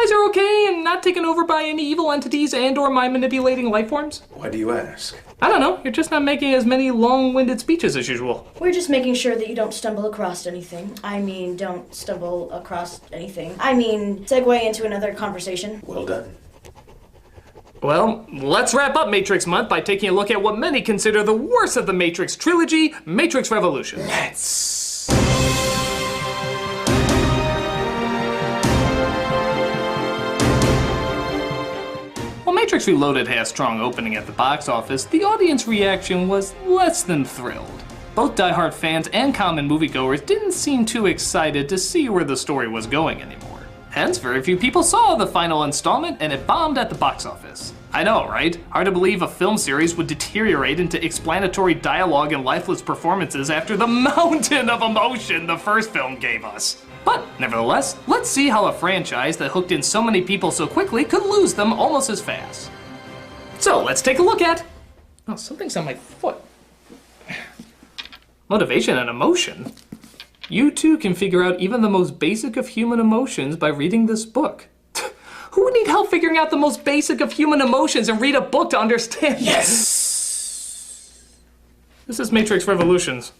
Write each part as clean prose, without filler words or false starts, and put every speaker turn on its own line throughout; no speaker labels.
guys are okay and not taken over by any evil entities and or mind manipulating life forms?
Why do you ask?
I don't know, you're just not making as many long-winded speeches as usual.
We're just making sure that you don't stumble across anything. Don't stumble across anything. Segue into another conversation.
Well done.
Well, let's wrap up Matrix Month by taking a look at what many consider the worst of the Matrix trilogy, Matrix Revolutions.
Let's.
While Matrix Reloaded had a strong opening at the box office, the audience reaction was less than thrilled. Both diehard fans and common moviegoers didn't seem too excited to see where the story was going anymore. Hence, very few people saw the final installment and it bombed at the box office. I know, right? Hard to believe a film series would deteriorate into explanatory dialogue and lifeless performances after the mountain of emotion the first film gave us. But, nevertheless, let's see how a franchise that hooked in so many people so quickly could lose them almost as fast. So, let's take a look at... Oh, something's on my foot. Motivation and emotion? You too can figure out even the most basic of human emotions by reading this book. Who would need help figuring out the most basic of human emotions and read a book to understand this?
Yes!
This is Matrix Revolutions.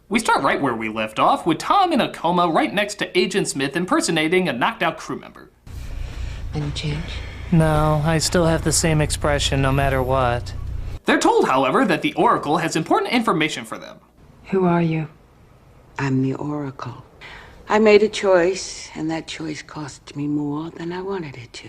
We start right where we left off, with Tom in a coma right next to Agent Smith impersonating a knocked out crew member.
Any change?
No, I still have the same expression no matter what. They're told, however, that the Oracle has important information for them.
Who are you?
I'm the Oracle. I made a choice, and that choice cost me more than I wanted it to.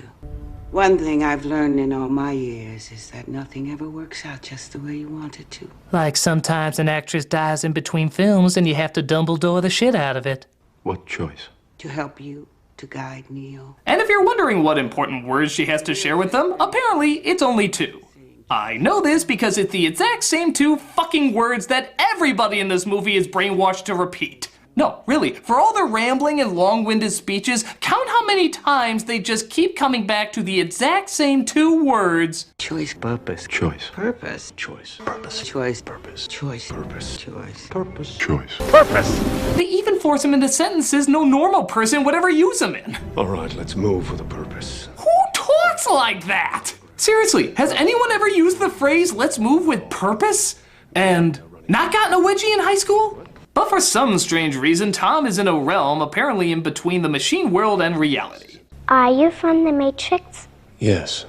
One thing I've learned in all my years is that nothing ever works out just the way you want it to.
Like sometimes an actress dies in between films and you have to Dumbledore the shit out of it.
What choice?
To help you, to guide Neo.
And if you're wondering what important words she has to share with them, apparently it's only 2. I know this because it's the exact same 2 fucking words that everybody in this movie is brainwashed to repeat. No, really, for all their rambling and long-winded speeches, count how many times they just keep coming back to the exact same 2 words.
Choice, purpose.
Choice.
Purpose.
Choice. Purpose.
Choice.
Purpose.
Choice.
Purpose.
Choice.
Purpose. Choice.
Purpose! They even force them into sentences no normal person would ever use them in.
All right, let's move with a purpose.
Who talks like that? Seriously, has anyone ever used the phrase, let's move with purpose? And not gotten a wedgie in high school? But for some strange reason, Tom is in a realm apparently in between the machine world and reality.
Are you from the Matrix?
Yes.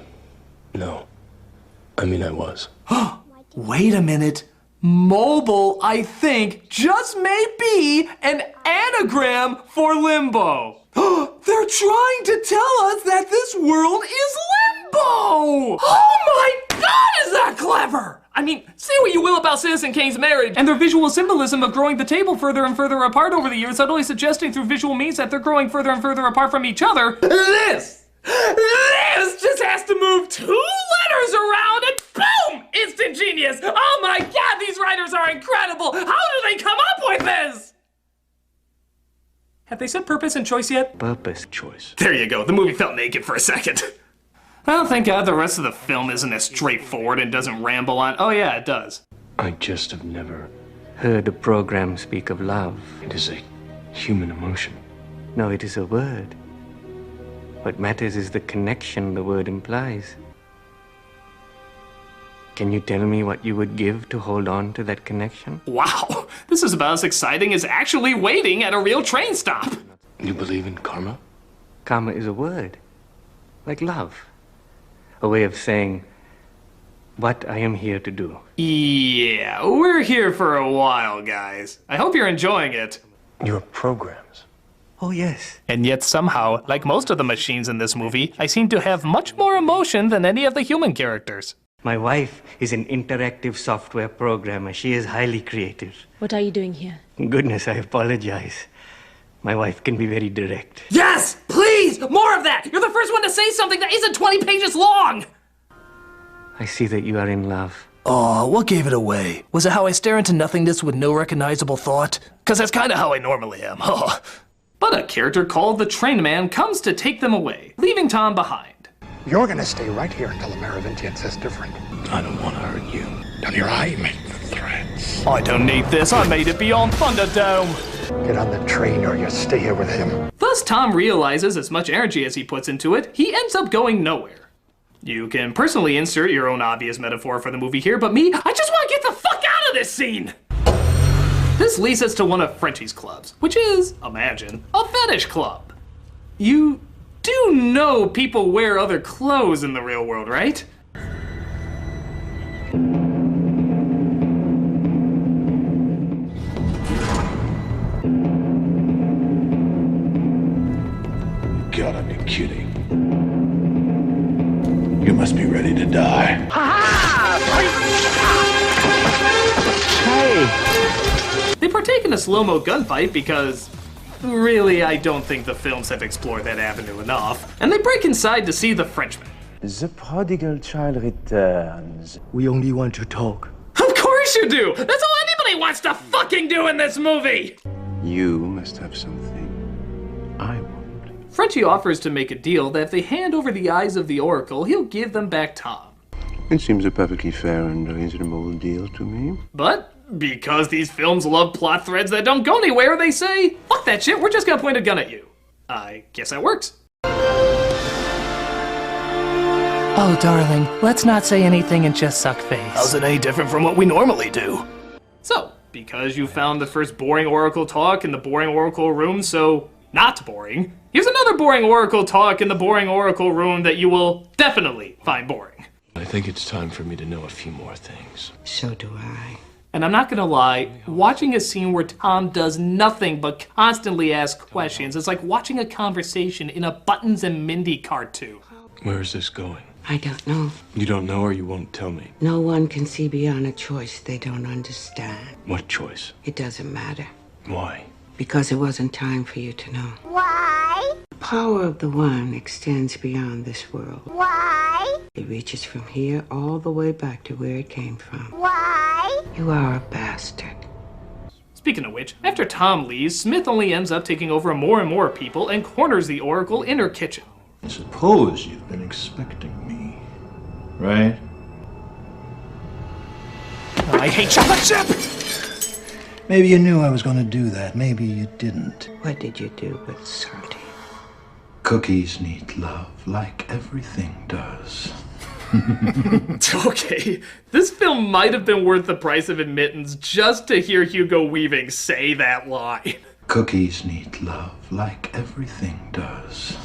No. I was.
Wait a minute. Mobile, I think, just may be an anagram for limbo. They're trying to tell us that this world is limbo! Oh my god, is that clever! Say what you will about Citizen Kane's marriage and their visual symbolism of growing the table further and further apart over the years, subtly suggesting through visual means that they're growing further and further apart from each other. This just has to move 2 letters around and boom! Instant genius! Oh my god, these writers are incredible! How do they come up with this? Have they said purpose and choice yet?
Purpose.
Choice.
There you go, the movie felt naked for a second. Well, thank God the rest of the film isn't as straightforward and doesn't ramble on. Oh yeah, it does.
I just have never...
heard a program speak of love.
It is a human emotion.
No, it is a word. What matters is the connection the word implies. Can you tell me what you would give to hold on to that connection?
Wow, this is about as exciting as actually waiting at a real train stop.
You believe in karma?
Karma is a word, like love. A way of saying what I am here to do.
Yeah, we're here for a while, guys. I hope you're enjoying it.
Your programs.
Oh, yes.
And yet somehow, like most of the machines in this movie, I seem to have much more emotion than any of the human characters.
My wife is an interactive software programmer. She is highly creative.
What are you doing here?
Goodness, I apologize. My wife can be very direct.
Yes! Please! More of that! You're the first one to say something that isn't 20 pages long!
I see that you are in love.
Oh, what gave it away? Was it how I stare into nothingness with no recognizable thought? Because that's kind of how I normally am. But a character called the Train Man comes to take them away, leaving Tom behind.
You're gonna stay right here until the Merovingian says different.
I don't want to hurt you.
Down here, I make the threats.
I don't need this. I made it beyond Thunderdome.
Get on the train or you stay here with him.
Thus Once Tom realizes as much energy as he puts into it, he ends up going nowhere. You can personally insert your own obvious metaphor for the movie here, but me, I just want to get the fuck out of this scene! This leads us to one of Frenchie's clubs, which is, imagine, a fetish club. You do know people wear other clothes in the real world, right?
You gotta be kidding. You must be ready to die.
Hey!
They partake in a slow-mo gunfight because, really, I don't think the films have explored that avenue enough. And they break inside to see the Frenchman.
The prodigal child returns. We only want to talk.
Of course you do! That's all anybody wants to fucking do in this movie!
You must have something I want.
Frenchie offers to make a deal that if they hand over the eyes of the Oracle, he'll give them back Tom.
It seems a perfectly fair and reasonable deal to me.
But because these films love plot threads that don't go anywhere, they say, fuck that shit, we're just gonna point a gun at you. I guess that works.
Oh, darling, let's not say anything and just suck face.
How's it any different from what we normally do? So, because you found the first boring Oracle talk in the boring Oracle room, so not boring, here's another boring Oracle talk in the boring Oracle room that you will definitely find boring.
I think it's time for me to know a few more things.
So do I.
And I'm not gonna lie, watching a scene where Tom does nothing but constantly ask questions is like watching a conversation in a Buttons and Mindy cartoon.
Where is this going?
I don't know.
You don't know or you won't tell me?
No one can see beyond a choice they don't understand.
What choice?
It doesn't matter.
Why?
Because it wasn't time for you to know.
Why?
The power of the one extends beyond this world.
Why?
It reaches from here all the way back to where it came from.
Why?
You are a bastard.
Speaking of which, after Tom leaves, Smith only ends up taking over more and more people and corners the Oracle in her kitchen.
I suppose you've been expecting me, right?
I hate chocolate chip!
Maybe you knew I was going to do that. Maybe you didn't.
What did you do with Santi?
Cookies need love, like everything does.
Okay, this film might have been worth the price of admittance just to hear Hugo Weaving say that line.
Cookies need love, like everything does.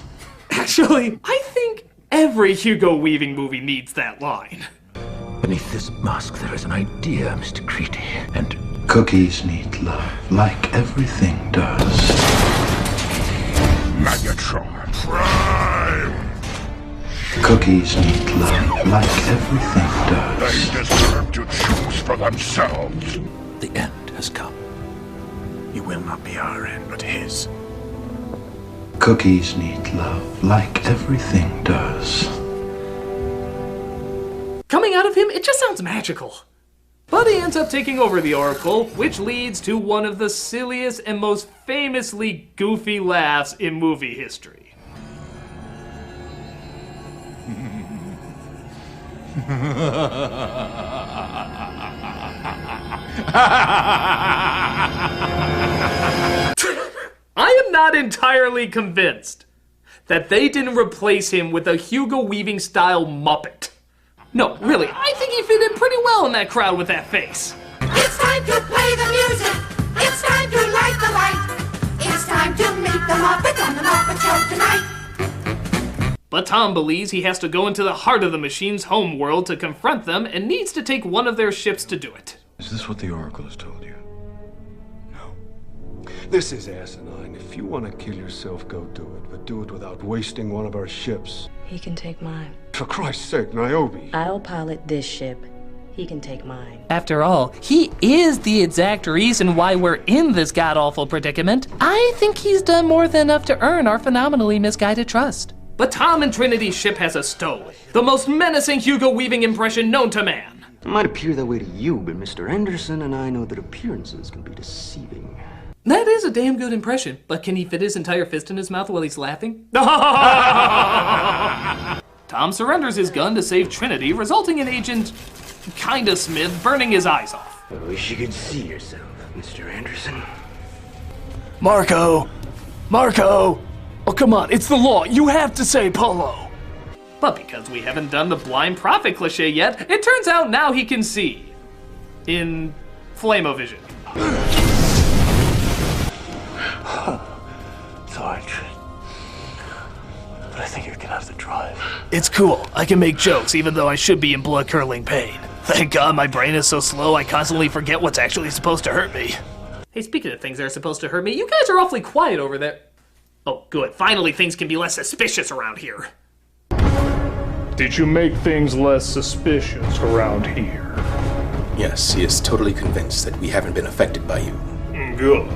Actually, I think every Hugo Weaving movie needs that line.
Beneath this mask there is an idea, Mr. Critic, and
cookies need love, like everything does.
Megatron Prime!
Cookies need love, like everything does.
They deserve to choose for themselves. The end has come. It will not be our end, but his.
Cookies need love, like everything does.
Coming out of him, it just sounds magical. But he ends up taking over the Oracle, which leads to one of the silliest and most famously goofy laughs in movie history. I am not entirely convinced that they didn't replace him with a Hugo Weaving style Muppet. No, really, I think he fit in pretty well in that crowd with that face.
It's time to play the music. It's time to light the light. It's time to meet the Muppets on the Muppet Show tonight.
But Tom believes he has to go into the heart of the machine's home world to confront them and needs to take one of their ships to do it.
Is this what the Oracle has told you?
No. This is asinine. If you want to kill yourself, go do it. But do it without wasting one of our ships.
He can take mine.
For Christ's sake, Niobe.
I'll pilot this ship. He can take mine.
After all, he is the exact reason why we're in this god-awful predicament. I think he's done more than enough to earn our phenomenally misguided trust.
But Tom and Trinity's ship has a stowaway, the most menacing Hugo Weaving impression known to man.
It might appear that way to you, but Mr. Anderson and I know that appearances can be deceiving.
That is a damn good impression, but can he fit his entire fist in his mouth while he's laughing? Tom surrenders his gun to save Trinity, resulting in Agent Kinda Smith burning his eyes off.
I wish you could see yourself, Mr. Anderson.
Marco! Oh, come on, it's the law. You have to say Polo. But because we haven't done the blind prophet cliche yet, it turns out now he can see. In Flame-O-Vision.
Sarge. But I think you're gonna have to drive.
It's cool. I can make jokes even though I should be in blood-curdling pain. Thank God my brain is so slow I constantly forget what's actually supposed to hurt me. Hey, speaking of things that are supposed to hurt me, you guys are awfully quiet over there. Oh, good. Finally, things can be less suspicious around here.
Did you make things less suspicious around here?
Yes, he is totally convinced that we haven't been affected by you.
Good.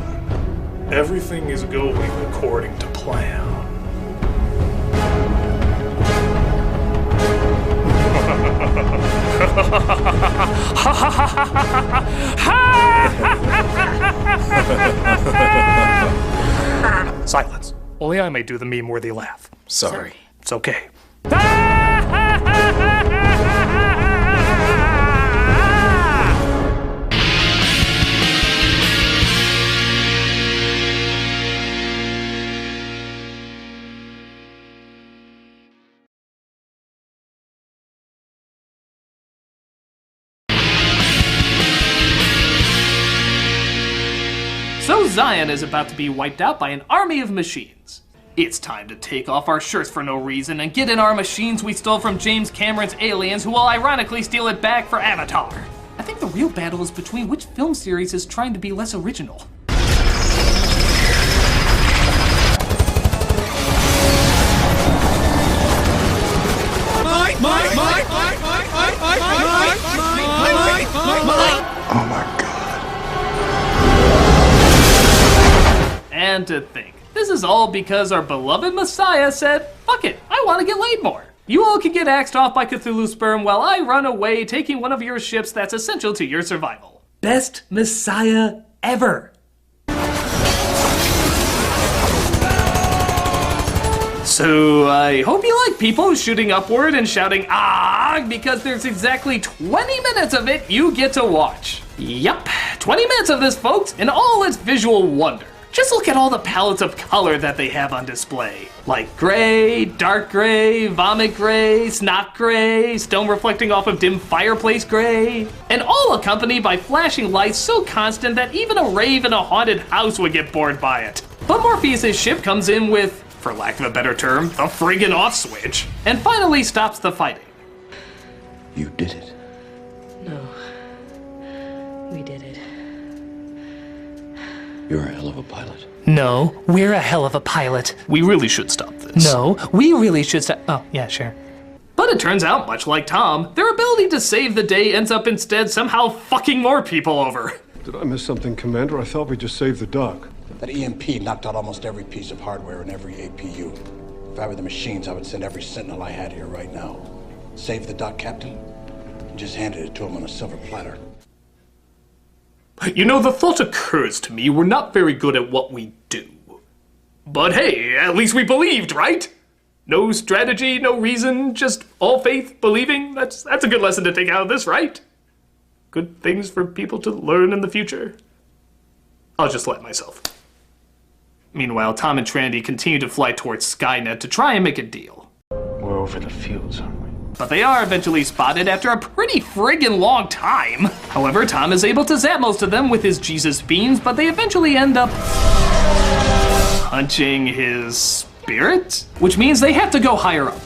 Everything is going according to plan.
Silence. Only I may do the meme-worthy laugh.
Sorry.
It's okay. So Zion is about to be wiped out by an army of machines. It's time to take off our shirts for no reason and get in our machines we stole from James Cameron's Aliens, who will ironically steal it back for Avatar. I think the real battle is between which film series is trying to be less original.
Oh my God.
And to think, this is all because our beloved Messiah said, fuck it, I want to get laid more. You all can get axed off by Cthulhu sperm while I run away taking one of your ships that's essential to your survival. Best Messiah ever. So I hope you like people shooting upward and shouting ah, because there's exactly 20 minutes of it you get to watch. Yup, 20 minutes of this, folks, in all its visual wonder. Just look at all the palettes of color that they have on display. Like gray, dark gray, vomit gray, snot gray, stone reflecting off of dim fireplace gray. And all accompanied by flashing lights so constant that even a rave in a haunted house would get bored by it. But Morpheus' ship comes in with, for lack of a better term, the friggin' off switch, and finally stops the fighting.
You did it.
No. We did it.
You're a hell of a pilot.
No, we're a hell of a pilot.
We really should stop this.
No, we really should stop. Oh, yeah, sure.
But it turns out, much like Tom, their ability to save the day ends up instead somehow fucking more people over.
Did I miss something, Commander? I thought we just saved the duck.
That EMP knocked out almost every piece of hardware in every APU. If I were the machines, I would send every sentinel I had here right now. Save the duck, Captain, and just handed it to him on a silver platter.
You know, the thought occurs to me we're not very good at what we do. But hey, at least we believed, right? No strategy, no reason, just all faith, believing. That's a good lesson to take out of this, right? Good things for people to learn in the future. I'll just let myself. Meanwhile, Tom and Trinity continue to fly towards Skynet to try and make a deal.
We're over the fields, aren't we?
But they are eventually spotted after a pretty friggin' long time. However, Tom is able to zap most of them with his Jesus beams, but they eventually end up punching his spirit, which means they have to go higher up.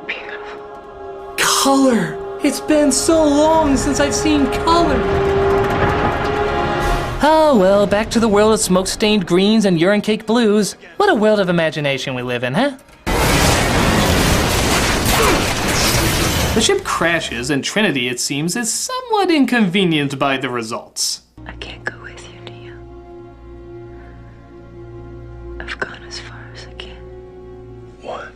Beautiful. Color! It's been so long since I've seen color.
Oh, well, back to the world of smoke-stained greens and urine-caked blues. What a world of imagination we live in, huh?
The ship crashes, and Trinity, it seems, is somewhat inconvenienced by the results.
I can't go with you, Neo. I've gone as far as I can.
What?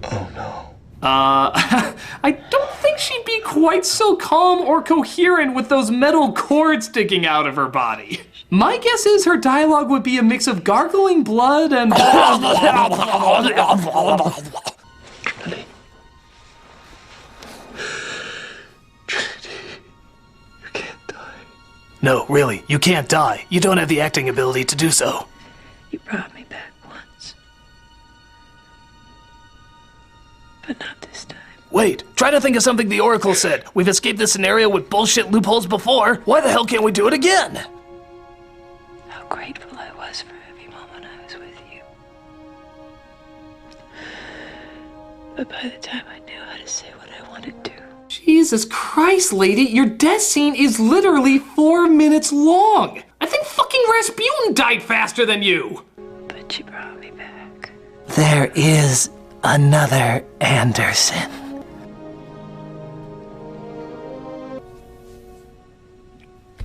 Oh no.
I don't think she'd be quite so calm or coherent with those metal cords sticking out of her body. My guess is her dialogue would be a mix of gargling blood and... No, really, you can't die. You don't have the acting ability to do so.
You brought me back once. But not this time.
Wait, try to think of something the Oracle said. We've escaped this scenario with bullshit loopholes before. Why the hell can't we do it again?
How grateful I was for every moment I was with you. But by the time I knew how to say what I wanted to.
Jesus Christ, lady, your death scene is literally 4 minutes long. I think fucking Rasputin died faster than you.
But you brought me back.
There is another Anderson.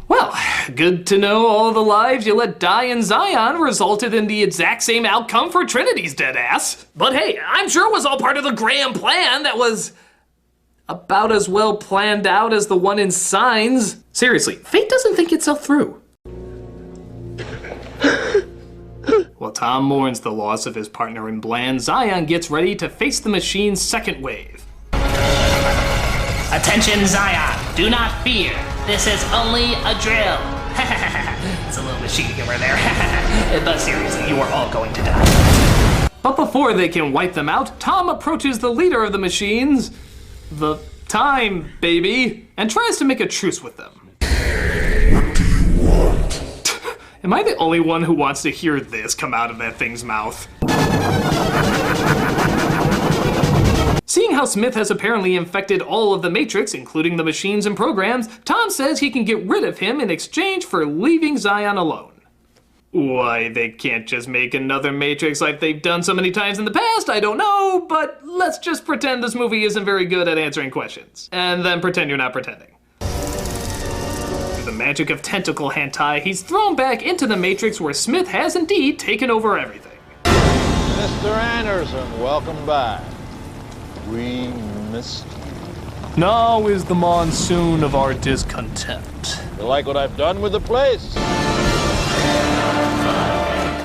Well, good to know all the lives you let die in Zion resulted in the exact same outcome for Trinity's dead ass. But hey, I'm sure it was all part of the grand plan that was about as well planned out as the one in Signs. Seriously, fate doesn't think itself through. While Tom mourns the loss of his partner in Bland, Zion gets ready to face the machine's second wave.
Attention, Zion. Do not fear. This is only a drill. It's a little machine humor there. But seriously, you are all going to die.
But before they can wipe them out, Tom approaches the leader of the machines, the Time Baby, and tries to make a truce with them.
What do you want?
Am I the only one who wants to hear this come out of that thing's mouth? Seeing how Smith has apparently infected all of the Matrix, including the machines and programs, Tom says he can get rid of him in exchange for leaving Zion alone. Why they can't just make another Matrix like they've done so many times in the past, I don't know, but let's just pretend this movie isn't very good at answering questions. And then pretend you're not pretending. Through the magic of tentacle hentai, he's thrown back into the Matrix where Smith has indeed taken over everything.
Mr. Anderson, welcome back. We missed you.
Now is the monsoon of our discontent.
You like what I've done with the place?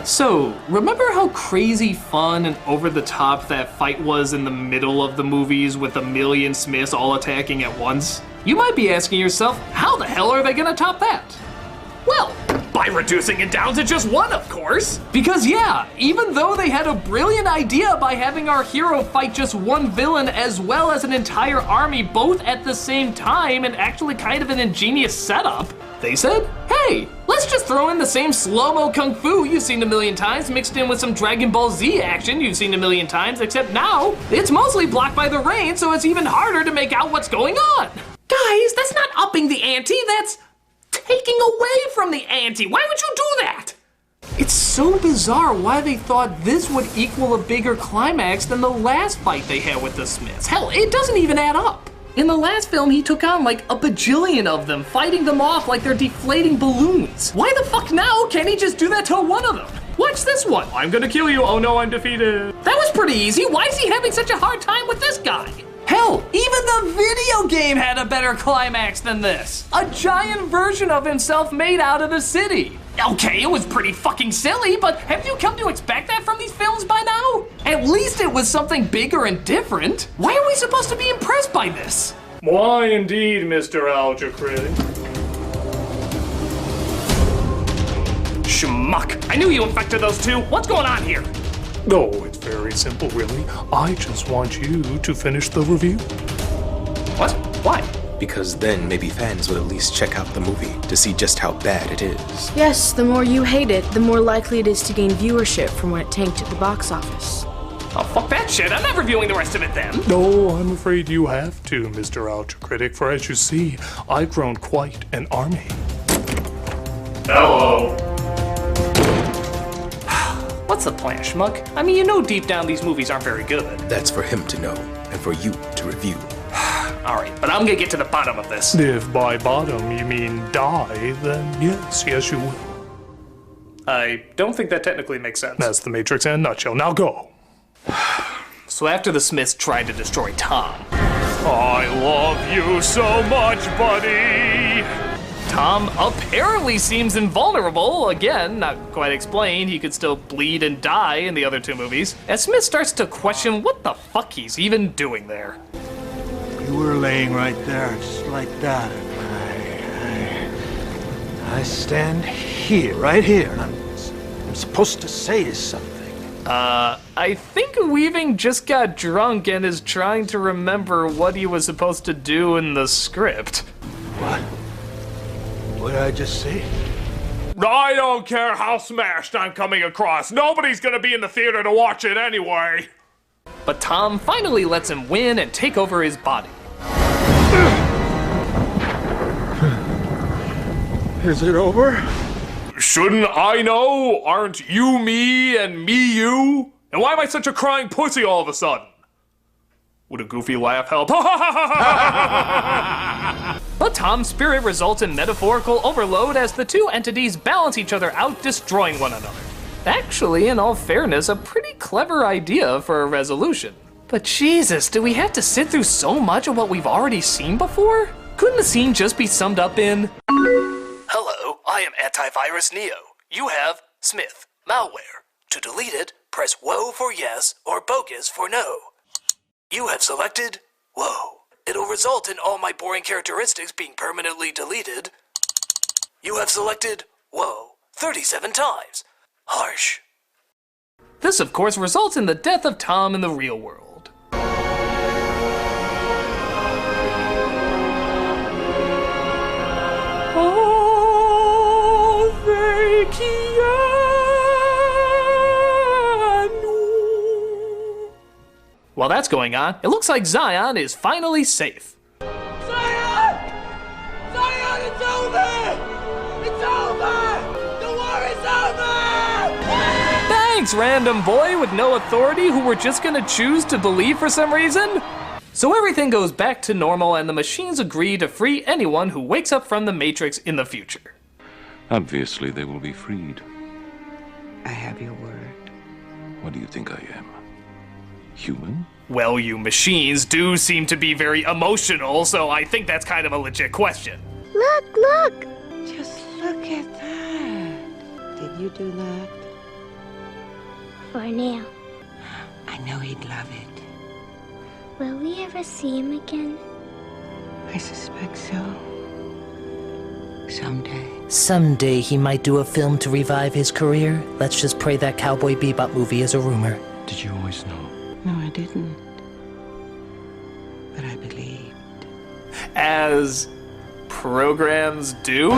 So, remember how crazy fun and over the top that fight was in the middle of the movies with a million Smiths all attacking at once? You might be asking yourself, how the hell are they gonna top that? Well, by reducing it down to just one, of course. Because yeah, even though they had a brilliant idea by having our hero fight just one villain as well as an entire army both at the same time and actually kind of an ingenious setup, they said, hey, let's just throw in the same slow-mo kung fu you've seen a million times mixed in with some Dragon Ball Z action you've seen a million times, except now it's mostly blocked by the rain, so it's even harder to make out what's going on. Guys, that's not upping the ante, that's taking away from the ante. Why would you do that? It's so bizarre why they thought this would equal a bigger climax than the last fight they had with the Smiths. Hell, it doesn't even add up. In the last film, he took on like a bajillion of them, fighting them off like they're deflating balloons. Why the fuck now can't he just do that to one of them? Watch this one. I'm gonna kill you. Oh no, I'm defeated. That was pretty easy. Why is he having such a hard time with this guy? Hell, even the video game had a better climax than this. A giant version of himself made out of the city. Okay, it was pretty fucking silly, but have you come to expect that from these films by now? At least it was something bigger and different. Why are we supposed to be impressed by this?
Why indeed, Mr. Nostalgia Critic?
Schmuck, I knew you infected those two. What's going on here?
No, it's very simple, really. I just want you to finish the review.
What? Why?
Because then maybe fans would at least check out the movie to see just how bad it is.
Yes, the more you hate it, the more likely it is to gain viewership from when it tanked at the box office.
Oh, fuck that shit. I'm not reviewing the rest of it then.
No, I'm afraid you have to, Mr. Nostalgia Critic, for as you see, I've grown quite an army.
Hello. What's the plan, schmuck? I mean, you know deep down these movies aren't very good.
That's for him to know, and for you to review.
Alright, but I'm gonna get to the bottom of this.
If by bottom you mean die, then yes you will.
I don't think that technically makes sense.
That's the Matrix in a nutshell. Now go.
So after the Smiths tried to destroy Tom.
I love you so much, buddy!
Tom apparently seems invulnerable. Again, not quite explained. He could still bleed and die in the other two movies. As Smith starts to question what the fuck he's even doing there.
You were laying right there, just like that.
I stand here, right here, and I'm supposed to say something.
I think Weaving just got drunk and is trying to remember what he was supposed to do in the script.
What? What did I just say?
I don't care how smashed I'm coming across. Nobody's gonna be in the theater to watch it anyway.
But Tom finally lets him win and take over his body.
Is it over?
Shouldn't I know? Aren't you me and me you? And why am I such a crying pussy all of a sudden? Would a goofy laugh help?
But Tom's spirit results in metaphorical overload as the two entities balance each other out, destroying one another. Actually, in all fairness, a pretty clever idea for a resolution. But Jesus, do we have to sit through so much of what we've already seen before? Couldn't the scene just be summed up in... Hello, I am Antivirus Neo. You have Smith malware. To delete it, press Whoa for yes or bogus for no. You have selected Whoa. It'll result in all my boring characteristics being permanently deleted. You have selected Whoa 37 times. Harsh. This, of course, results in the death of Tom in the real world. While that's going on, it looks like Zion is finally safe.
Zion! Zion, it's over! It's over! The war is over!
Thanks, random boy with no authority who we're just gonna choose to believe for some reason. So everything goes back to normal and the machines agree to free anyone who wakes up from the Matrix in the future.
Obviously, they will be freed.
I have your word.
What do you think I am? Human?
Well, you machines do seem to be very emotional, so I think that's kind of a legit question.
Look, look!
Just look at that. Did you do that?
For now.
I know he'd love it.
Will we ever see him again?
I suspect so. Someday.
Someday he might do a film to revive his career. Let's just pray that Cowboy Bebop movie is a rumor.
Did you always know?
No, I didn't. But I believed.
As programs do?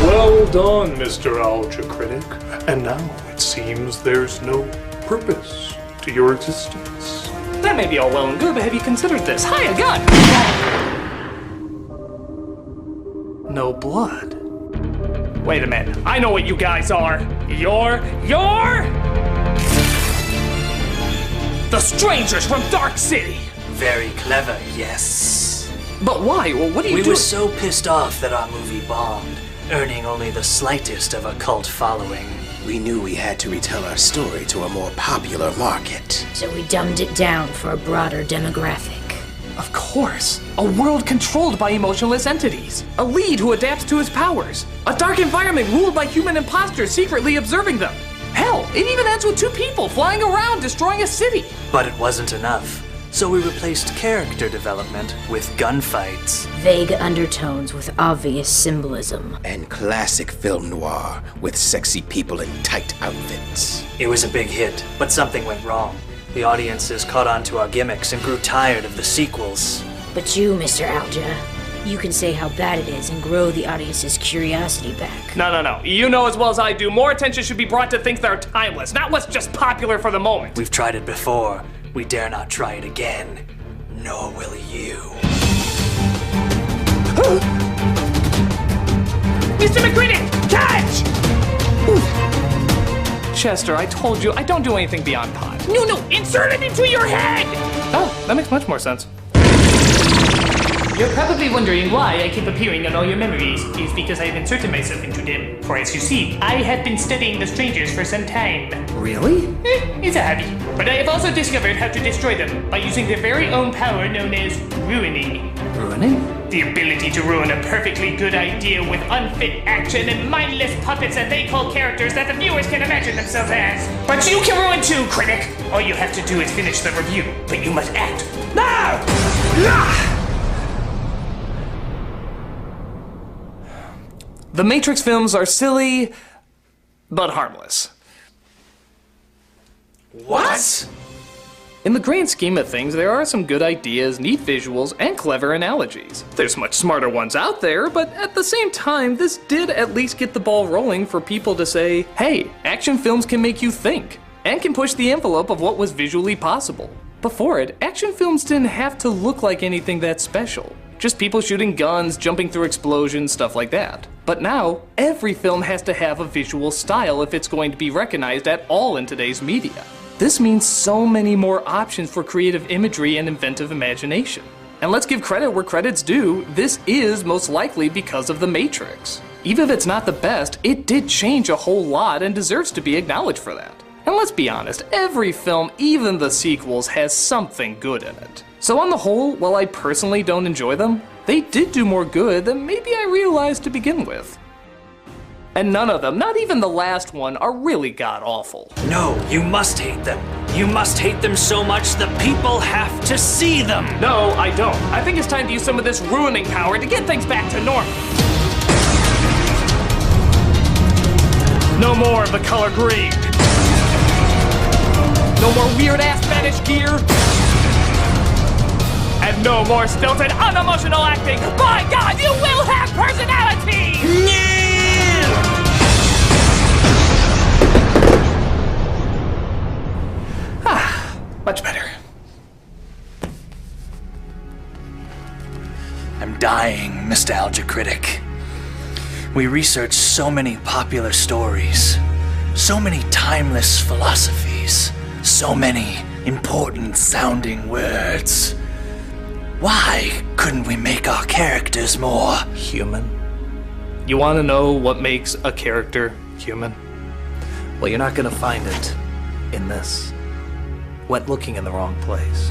Well done, Mr. Nostalgia Critic. And now it seems there's no purpose to your existence.
That may be all well and good, but have you considered this? Hi, a gun! No blood. Wait a minute, I know what you guys are. You're the strangers from Dark City.
Very clever, yes.
But why? Well, what do you do?
We were so pissed off that our movie bombed, earning only the slightest of a cult following.
We knew we had to retell our story to a more popular market.
So we dumbed it down for a broader demographic.
Of course. A world controlled by emotionless entities. A lead who adapts to his powers. A dark environment ruled by human imposters secretly observing them. Hell, it even ends with two people flying around destroying a city.
But it wasn't enough. So we replaced character development with gunfights.
Vague undertones with obvious symbolism.
And classic film noir with sexy people in tight outfits.
It was a big hit, but something went wrong. The audiences caught on to our gimmicks and grew tired of the sequels.
But you, Mr. Alja, you can say how bad it is and grow the audience's curiosity back.
No. You know as well as I do, more attention should be brought to things that are timeless, not what's just popular for the moment.
We've tried it before. We dare not try it again. Nor will you.
Mr. McCritic, catch! Chester, I told you, I don't do anything beyond pod. No, insert it into your head! Oh, that makes much more sense.
You're probably wondering why I keep appearing on all your memories. It's because I have inserted myself into them. For as you see, I have been studying the strangers for some time.
Really?
It's a hobby. But I have also discovered how to destroy them by using their very own power known as ruining.
Ruining?
The ability to ruin a perfectly good idea with unfit action and mindless puppets that they call characters that the viewers can imagine themselves as. But you can ruin too, critic! All you have to do is finish the review, but you must act now!
The Matrix films are silly, but harmless.
What?
In the grand scheme of things, there are some good ideas, neat visuals, and clever analogies. There's much smarter ones out there, but at the same time, this did at least get the ball rolling for people to say, hey, action films can make you think, and can push the envelope of what was visually possible. Before it, action films didn't have to look like anything that special. Just people shooting guns, jumping through explosions, stuff like that. But now, every film has to have a visual style if it's going to be recognized at all in today's media. This means so many more options for creative imagery and inventive imagination. And let's give credit where credit's due, this is most likely because of The Matrix. Even if it's not the best, it did change a whole lot and deserves to be acknowledged for that. And let's be honest, every film, even the sequels, has something good in it. So on the whole, while I personally don't enjoy them, they did do more good than maybe I realized to begin with. And none of them, not even the last one, are really god-awful.
No, you must hate them. You must hate them so much the people have to see them.
No, I don't. I think it's time to use some of this ruining power to get things back to normal. No more of the color green. No more weird-ass fetish gear. And no more stilted, unemotional acting. My God, you will have personality!
Much better. I'm dying, Nostalgia Critic. We research so many popular stories, so many timeless philosophies, so many important sounding words. Why couldn't we make our characters more human?
You want to know what makes a character human?
Well, you're not gonna find it in this. Went looking in the wrong place.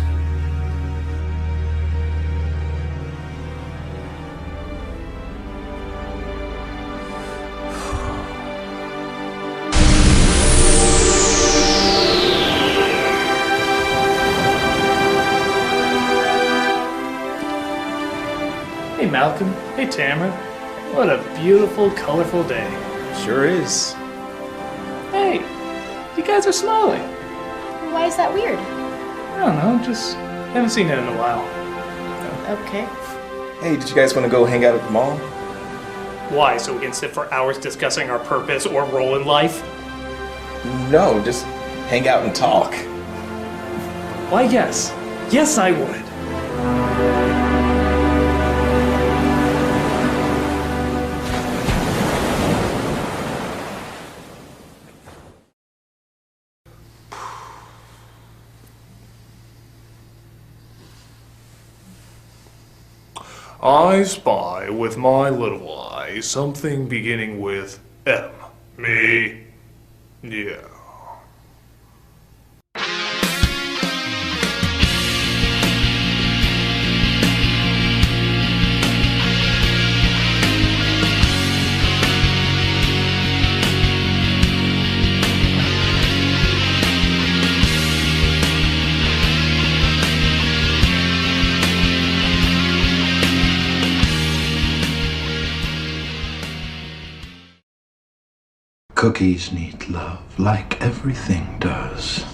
Hey Malcolm, hey Tamara. What a beautiful, colorful day.
Sure is.
Hey, you guys are smiling.
Why is that weird?
I don't know, just haven't seen it in a while.
Okay.
Hey, did you guys want to go hang out at the mall?
Why, so we can sit for hours discussing our purpose or role in life?
No, just hang out and talk.
Why, yes. Yes, I would.
I spy with my little eye something beginning with M. Me? Yeah.
Cookies need love, like everything does.